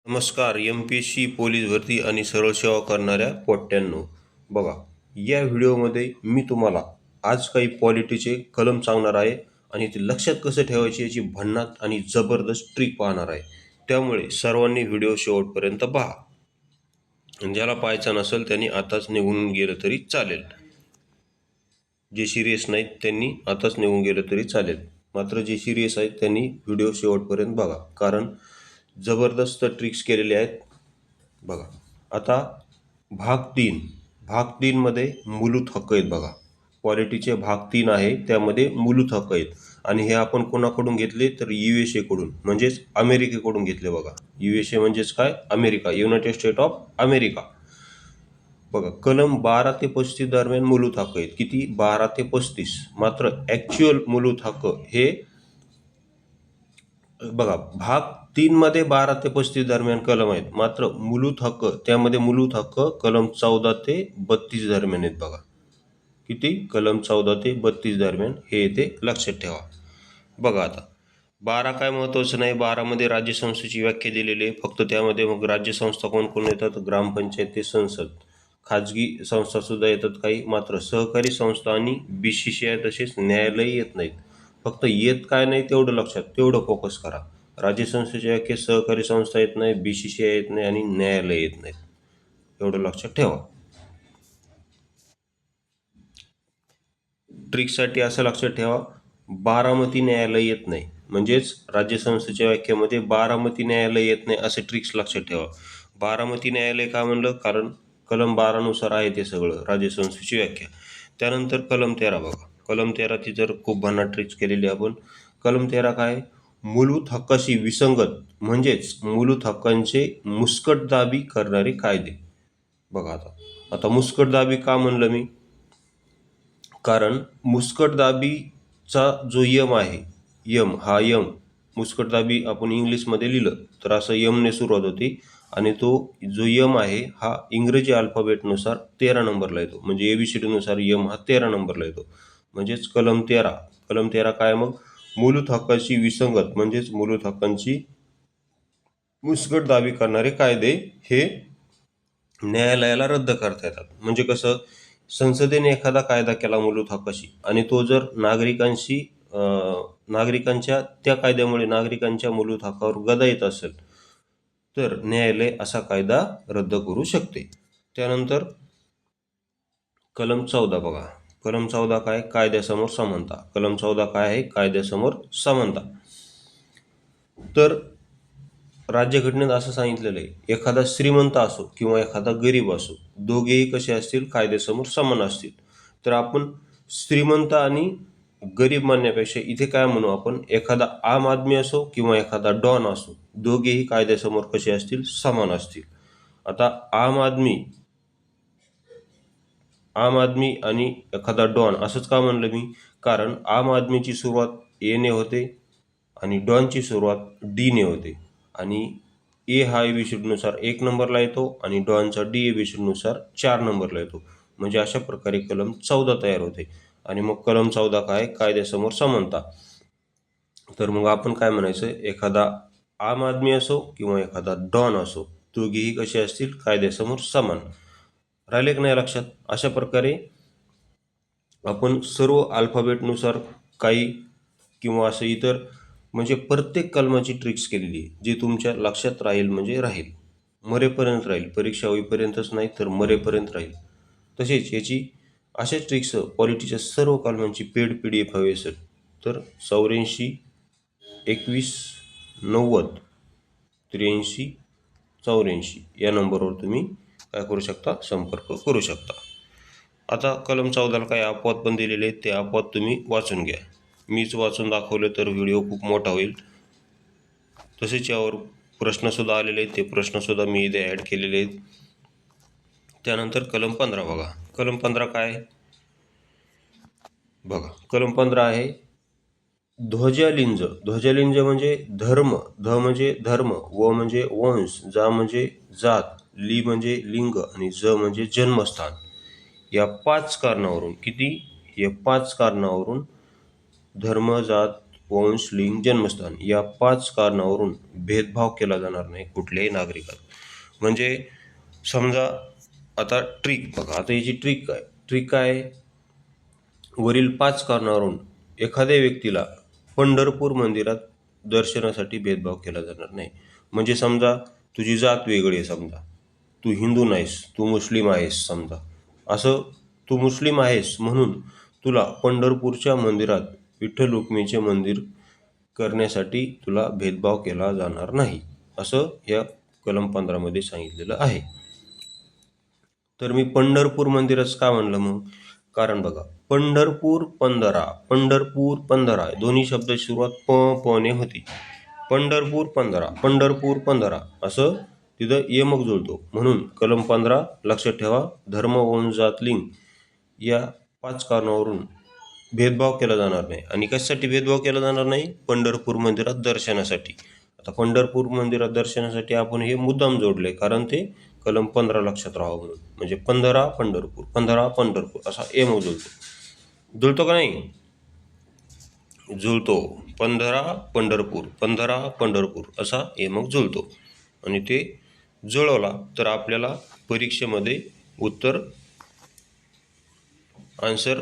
नमस्कार. MPSC police भरती आणि सरळ सेवा करणाऱ्या पोट्ट्यांनो, बघा, या व्हिडिओमध्ये मी तुम्हाला आज काही पॉलिटीचे कलम सांगणार आहे आणि ते लक्षात कसं ठेवायचे याची भन्नाट आणि जबरदस्त ट्रिक पाहणार आहे. त्यामुळे सर्वांनी व्हिडिओ शेवटपर्यंत पहा. ज्याला पाहायचं नसेल त्यांनी आताच निघून गेलं तरी चालेल. जे सिरियस नाहीत त्यांनी आताच निघून गेलं तरी चालेल. मात्र जे सिरियस आहेत त्यांनी व्हिडिओ शेवटपर्यंत बघा, कारण जबरदस्त ट्रिक्स केलेले आहेत. बघा, आता भाग 3 मध्ये मूलभूत हक्क आहेत. बघा, पॉलिटीचे भाग 3 आहे, त्यामध्ये मूलभूत हक्क आहेत आणि हे आपण कोणाकडून घेतले तर USA कडून, म्हणजेच अमेरिकेकडून घेतले. बघा, USA म्हणजेच काय? America, United state of America. बघा, कलम 12 ते 35 दरम्यान मूलभूत हक्क आहेत. किती? 12 ते 35. मात्र ॲक्च्युअल मूलभूत हक्क हे बघा, भाग 3 मध्ये 12 ते 35 दरम्यान कलम आहेत. मात्र मूलभूत हक्क, त्यामध्ये मूलभूत हक्क कलम 14 ते 32 दरम्यान आहेत. बघा, किती? कलम 14 ते 32 दरम्यान हे येते, लक्षात ठेवा. बघा, आता 12 काय महत्त्वाचं नाही. 12 मध्ये राज्यसंस्थेची व्याख्या दिलेली आहे. फक्त त्यामध्ये मग राज्यसंस्था कोण कोण येतात? ग्रामपंचायत ते संसद, खाजगी संस्था सुद्धा येतात काही. मात्र सहकारी संस्था आणि BCCI तसेच न्यायालय येत नाहीत. फक्त येत काय नाही तेवढं लक्षात, तेवढं फोकस करा. राज्यसंस्थेच्या व्याख्येत सहकारी संस्था येत नाही, BCCI येत नाही आणि न्यायालय येत नाहीत, एवढं लक्षात ठेवा. ट्रिकसाठी असं लक्षात ठेवा, बारामती न्यायालय येत नाही, म्हणजेच राज्यसंस्थेच्या व्याख्येमध्ये बारामती न्यायालय येत नाही, असे ट्रिक्स लक्षात ठेवा. बारामती न्यायालय का म्हणलं? कारण कलम 12 नुसार आहे ते सगळं राज्यसंस्थेची व्याख्या. त्यानंतर कलम 13. बघा, कलम 13 ती जर खूप भन्नाट ट्रिक्स केलेली आपण. कलम 13 काय? मूलभूत हक्काशी विसंगत, म्हणजेच मूलभूत हक्कांचे मुस्कटदाबी करणारे कायदे. बघा, आता मुस्कटदाबी का म्हणलं मी? कारण मुस्कटदाबीचा जो यम आहे, यम मुस्कटदाबी आपण इंग्लिशमध्ये लिहिलं तर असं यमने सुरुवात होती आणि तो जो यम आहे हा इंग्रजी अल्फाबेटनुसार 13 नंबरला येतो. म्हणजे ABCD नुसार यम हा 13 नंबरला येतो. म्हणजेच कलम 13 काय? मग मूलभूत हक्काची विसंगत, म्हणजेच मूलभूत हक्कांची मुस्कटदाबी करणारे कायदे हे न्यायालयाला रद्द करता येतात. म्हणजे कसं? संसदेने एखादा कायदा केला मूलभूत हक्काशी आणि तो जर नागरिकांच्या त्या कायद्यामुळे नागरिकांच्या मूलभूत हक्कावर गदा येत असेल तर न्यायालय असा कायदा रद्द करू शकते. त्यानंतर कलम 14. बघा, कलम 14 काय? कायद्यासमोर समानता. कलम 14 काय आहे? कायद्यासमोर समानता. तर राज्यघटनेत असं सांगितलेलं आहे, एखादा श्रीमंत असो किंवा एखादा गरीब असो, दोघेही कसे असतील? कायद्यासमोर समान असतील. तर आपण श्रीमंत आणि गरीब म्हणण्यापेक्षा इथे काय म्हणू आपण? एखादा आम आदमी असो किंवा एखादा डॉन असो, दोघेही कायद्यासमोर कसे असतील? समान असतील. आता आम आदमी आणि एखादा डॉन असंच का म्हणलं मी? कारण आम आदमीची सुरुवात A ने होते आणि डॉनची सुरुवात D ने होते आणि A हा ABCD नुसार 1 नंबरला येतो आणि डॉनचा D ABCD नुसार 4 नंबरला येतो. म्हणजे अशा प्रकारे कलम 14 तयार होते. आणि मग कलम 14 काय? कायद्यासमोर समानता. तर मग आपण काय म्हणायचं? एखादा आम आदमी असो किंवा एखादा डॉन असो, दोघेही कसे असतील? कायद्यासमोर समान. राहिले की नाही लक्षात? अशा प्रकारे आपण सर्व अल्फाबेटनुसार काही किंवा असं इतर, म्हणजे प्रत्येक कलमाची ट्रिक्स केलेली आहे, जी तुमच्या लक्षात राहील, म्हणजे राहील, मरेपर्यंत राहील. परीक्षा होईपर्यंतच नाही तर मरेपर्यंत राहील. तसेच याची अशाच ट्रिक्स पॉलिटीच्या सर्व कलमांची पेड PDF हवी असेल तर 84 21 90 83 84 या नंबरवर तुम्ही काय करू शकता? संपर्क करू शकता. आता कलम 14ला काही अपवाद पण दिलेले आहेत, ते अपवाद तुम्ही वाचून घ्या. मीच वाचून दाखवले तर व्हिडिओ खूप मोठा होईल. तसेच यावर प्रश्नसुद्धा आलेले आहेत, ते प्रश्नसुद्धा मी इथे ॲड केलेले आहेत. त्यानंतर कलम 15. बघा, कलम 15 काय? बघा, कलम 15 आहे ध्वजलिंज. ध्वजलिंज म्हणजे धर्म. ध म्हणजे धर्म, व म्हणजे वंश, जा म्हणजे जात, ली म्हणजे लिंग आणि ज म्हणजे जन्मस्थान. या 5 कारणावरून, किती? या 5 कारणावरून धर्म, जात, वंश, लिंग, जन्मस्थान या 5 कारणावरून भेदभाव केला जाणार नाही कुठल्याही नागरिकात. म्हणजे समजा आता ट्रिक बघा, आता याची ट्रिक काय आहे? वरील 5 कारणावरून एखाद्या व्यक्तीला पंढरपूर मंदिरात दर्शनासाठी भेदभाव केला जाणार नाही. म्हणजे समजा तुझी जात वेगळी आहे, समजा तू हिंदू नाहीस, तू मुस्लिम आहेस समजा, असं तू मुस्लिम आहेस म्हणून तुला पंढरपूरच्या मंदिरात विठ्ठल रुक्मिणीचे मंदिर करण्यासाठी तुला भेदभाव केला जाणार नाही, असं या कलम 15 मध्ये सांगितलेलं आहे. तर मी पंढरपूर मंदिरच का म्हणलं मग? कारण बघा, पंढरपूर 15 दोन्ही शब्द सुरुवात प ने होती. पंढरपूर 15 असं तिथं यमक जुळतो. म्हणून कलम 15 लक्षात ठेवा. धर्म, वंश, जात, लिंग या 5 कारणावरून भेदभाव केला जाणार नाही. आणि कशासाठी भेदभाव केला जाणार नाही? पंढरपूर मंदिरात दर्शनासाठी. आता पंढरपूर मंदिरात दर्शनासाठी आपण हे मुद्दाम जोडले, कारण ते कलम 15 लक्षात राहावं म्हणून. म्हणजे 15 पंढरपूर असा एम जुळतो का नाही? जुळतो. 15 पंढरपूर असा एमक जुळतो. आणि ते जुळवला तर आपल्याला परीक्षेमध्ये उत्तर आन्सर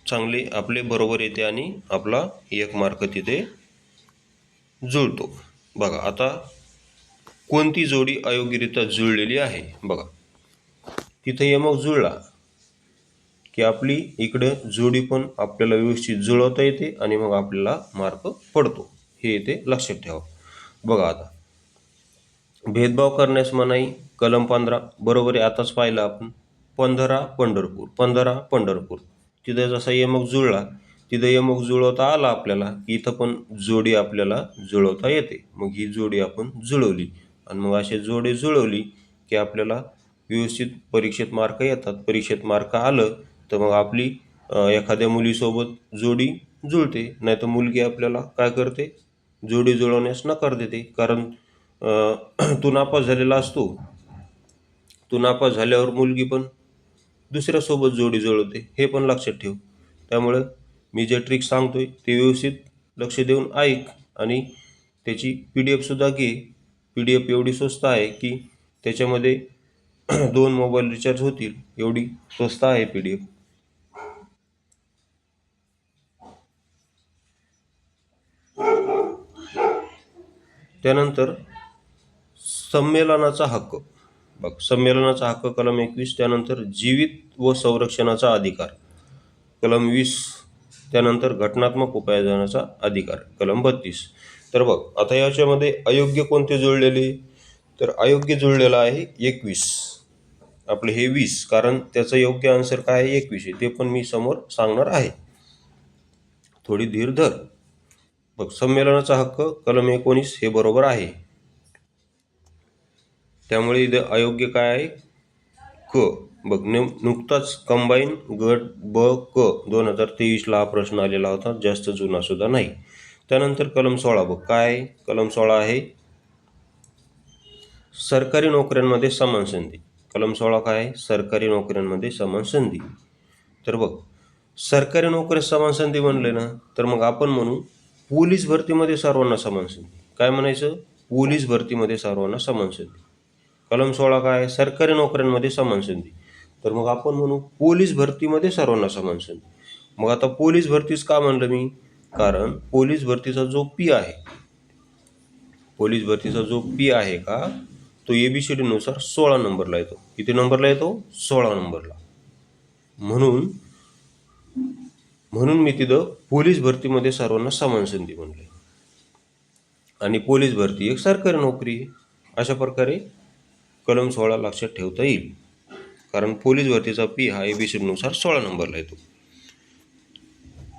चांगले आपले बरोबर येते आणि आपला 1 मार्क तिथे जुळतो. बघा आता कोणती जोडी अयोग्यरित्या जुळलेली आहे बघा. तिथे यमक जुळला की आपली इकडे जोडी पण आपल्याला व्यवस्थित जुळवता येते आणि मग आपल्याला मार्क पडतो. हे इथे लक्षात ठेवा. बघा आता भेदभाव करण्यास मनाई, कलम 15 बरोबर आहे. आताच पाहिलं आपण. 15 पंढरपूर तिथे जसा यमक जुळला, तिथं यमक जुळवता आला आपल्याला, इथं पण जोडी आपल्याला जुळवता येते. मग ही जोडी आपण जुळवली आणि मग अशी जोडी जुळवली की आपल्याला व्यवस्थित परीक्षेत मार्क येतात. परीक्षेत मार्क आलं तर मग आपली एखाद्या मुलीसोबत जोडी जुळते. नाही तर मुलगी आपल्याला काय करते? जोडी जुळवण्यास नकार देते. कारण तू नापास झालेला असतो. तू नापास झाल्यावर मुलगी पण दुसऱ्यासोबत जोडी जुळवते, हे पण लक्षात ठेव. त्यामुळे मी जे ट्रिक सांगतोय ते व्यवस्थित लक्ष देऊन ऐक आणि त्याची PDF सुद्धा घे. PDF एवढी स्वस्त आहे की त्याच्यामध्ये 2 मोबाईल रिचार्ज होतील, एवढी स्वस्त आहे PDF. त्यानंतर संमेलनाचा हक्क. बघ, संमेलनाचा हक्क कलम 21. त्यानंतर जीवित व संरक्षणाचा अधिकार कलम 20. त्यानंतर घटनात्मक उपाययोजनाचा अधिकार कलम 32. तर बघ आता याच्यामध्ये अयोग्य कोणते जुळलेले? तर अयोग्य जुळलेलं आहे 21. आपले हे 20, कारण त्याचं योग्य आन्सर काय आहे? 21 आहे. ते पण मी समोर सांगणार आहे. थोडी धीर धर. बघ, संमेलनाचा हक्क कलम 19 हे बरोबर आहे. त्यामुळे इथे अयोग्य काय आहे? क. बघ, नुकताच कंबाईन गट ब क 2023ला हा प्रश्न आलेला होता, जास्त जुना सुद्धा नाही. त्यानंतर कलम 16. बघ काय कलम 16 आहे? सरकारी नोकऱ्यांमध्ये समान संधी. कलम 16 काय आहे? सरकारी नोकऱ्यांमध्ये समान संधी. तर बघ, सरकारी नोकऱ्यात समान संधी म्हणले ना, तर मग आपण म्हणू पोलीस भरतीमध्ये सर्वांना समान संधी. काय म्हणायचं? पोलीस भरतीमध्ये सर्वांना समान संधी. कलम 16 काय आहे? सरकारी नोकऱ्यांमध्ये समान संधी. तर मग आपण म्हणू पोलीस भरतीमध्ये सर्वांना समान संधी. मग आता पोलीस भरतीच का म्हणलं मी? कारण पोलीस भरतीचा जो पी आहे, पोलीस भरतीचा जो पी आहे का, तो ABCD नुसार 16 नंबरला येतो. किती नंबरला येतो? 16 नंबरला. म्हणून मी तिथं पोलीस भरतीमध्ये सर्वांना समान संधी म्हणले. आणि पोलीस भरती एक सरकारी नोकरी आहे. अशा प्रकारे कलम 16 लक्षात ठेवता येईल. कारण पोलीस भरतीचा पी हा ABCD नुसार 16 नंबरला येतो.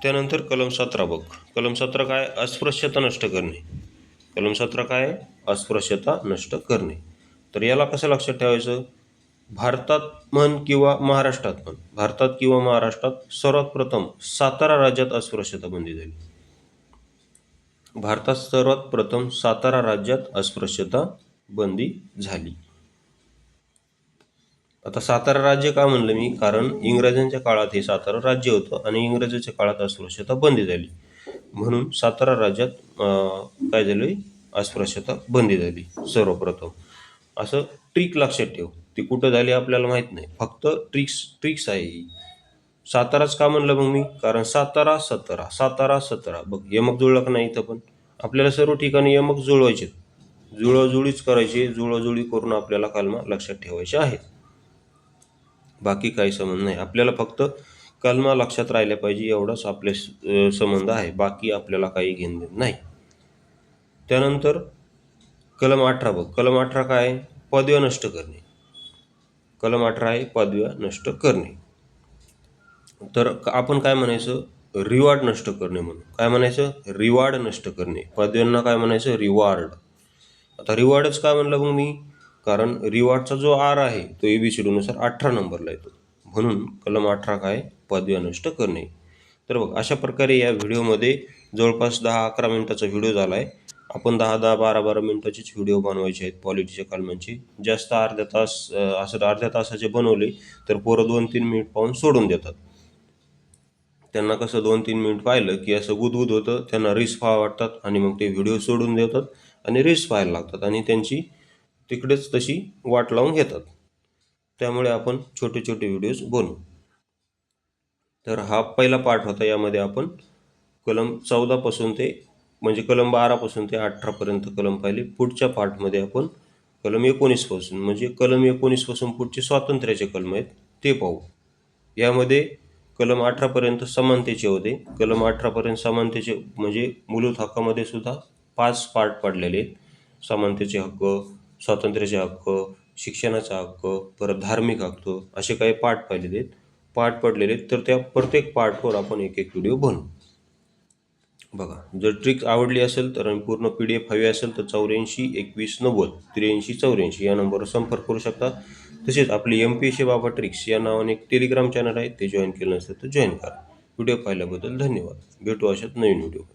त्यानंतर कलम 17. बघ, कलम 17 काय? अस्पृश्यता नष्ट करणे. कलम 17 काय? अस्पृश्यता नष्ट करणे. तर याला कसं लक्षात ठेवायचं? भारतात म्हण किंवा महाराष्ट्रात म्हण, भारतात किंवा महाराष्ट्रात सर्वात प्रथम सातारा राज्यात अस्पृश्यता बंदी झाली. भारतात सर्वात प्रथम सातारा राज्यात अस्पृश्यता बंदी झाली. आता सातारा राज्य का म्हणलं मी? कारण इंग्रजांच्या काळात हे सातारा राज्य होतं आणि इंग्रजांच्या काळात अस्पृश्यता बंदी झाली. म्हणून सातारा राज्यात काय झालं, अस्पृश्यता बंदी झाली सर्वप्रथम. असं ट्रिक लक्षात ठेव. ती कुठं झाली आपल्याला माहीत नाही, फक्त ट्रिक्स आहे ही. साताराच का म्हणलं मग मी, कारण सातारा 17, सातारा 17 बघ, यमक जुळलं का नाही. इथं पण आपल्याला सर्व ठिकाणी यमक जुळवायचे, जुळवाजुळीच करायची, जुळवाजुळी करून आपल्याला कलमा लक्षात ठेवायचे आहेत. बाकी काही संबंध नाही, आपल्याला फक्त कलमा लक्षात राहिल्या पाहिजे एवढाच आपले संबंध आहे. बाकी आपल्याला काही घेणं देणं नाही. त्यानंतर कलम 18 बघ. कलम 18 काय आहे, पदव्या नष्ट करणे. कलम 18 आहे पदव्या नष्ट करणे. तर आपण काय म्हणायचं, रिवॉर्ड नष्ट करणे म्हणून. काय म्हणायचं, रिवॉर्ड नष्ट करणे. पदव्यांना काय म्हणायचं, रिवॉर्ड. आता रिवॉर्डच काय म्हणलं मग मी, कारण रिवॉर्डचा जो आर आहे तो ABCD नुसार 18 नंबरला येतो. म्हणून कलम 18 काय, पदव्या नष्ट करणे. तर बघ, अशा प्रकारे या व्हिडिओमध्ये जवळपास 10-11 मिनिटाचा व्हिडिओ झाला आहे. आपण 10-10, 12-12 मिनिटाचेच व्हिडिओ बनवायचे आहेत पॉलिटीच्या कलमांचे. जास्त अर्ध्या तास असं अर्ध्या तासाचे बनवले तर पोरं 2-3 मिनिट पाहून सोडून देतात. त्यांना कसं 2-3 मिनिट पाहिलं की असं गुदगुद होतं, त्यांना रील्स पाहा वाटतात आणि मग ते व्हिडिओ सोडून देतात आणि रील्स पाहायला लागतात आणि त्यांची तिकडेच तशी वाट लावून घेतात. त्यामुळे आपण छोटे छोटे व्हिडिओज बनवू. तर हा पहिला पार्ट होता. यामध्ये आपण कलम 14 पासून ते म्हणजे कलम 12 पासून ते 18 पर्यंत कलम पाहिले. पुढच्या पार्टमध्ये आपण कलम 19 पासून म्हणजे कलम 19 पासून पुढचे स्वातंत्र्याचे कलम आहेत ते पाहू. यामध्ये कलम 18 पर्यंत समानतेचे होते. कलम 18 पर्यंत समानतेचे म्हणजे मूलभूत हक्कामध्ये सुद्धा 5 पार्ट पडलेले आहेत. समानतेचे हक्क, स्वातंत्र्याचे हक्क, शिक्षणाचा हक्क, परत धार्मिक हक्क, असे काही पार्ट पाहिलेले आहेत, पार्ट पडलेले आहेत. तर त्या प्रत्येक पार्टवर आपण एक एक व्हिडिओ बनवू. बघा, जर ट्रिक आवडली असेल तर आणि पूर्ण PDF हवी असेल तर 84 21 90 83 84 या नंबरवर संपर्क करू शकता. तसेच आपली MPSC बाबा ट्रिक्स या नावाने एक टेलिग्राम चॅनल आहे, ते जॉईन केलं नसेल तर जॉईन करा. व्हिडिओ पाहिल्याबद्दल धन्यवाद. भेटू अशाच नवीन व्हिडिओ.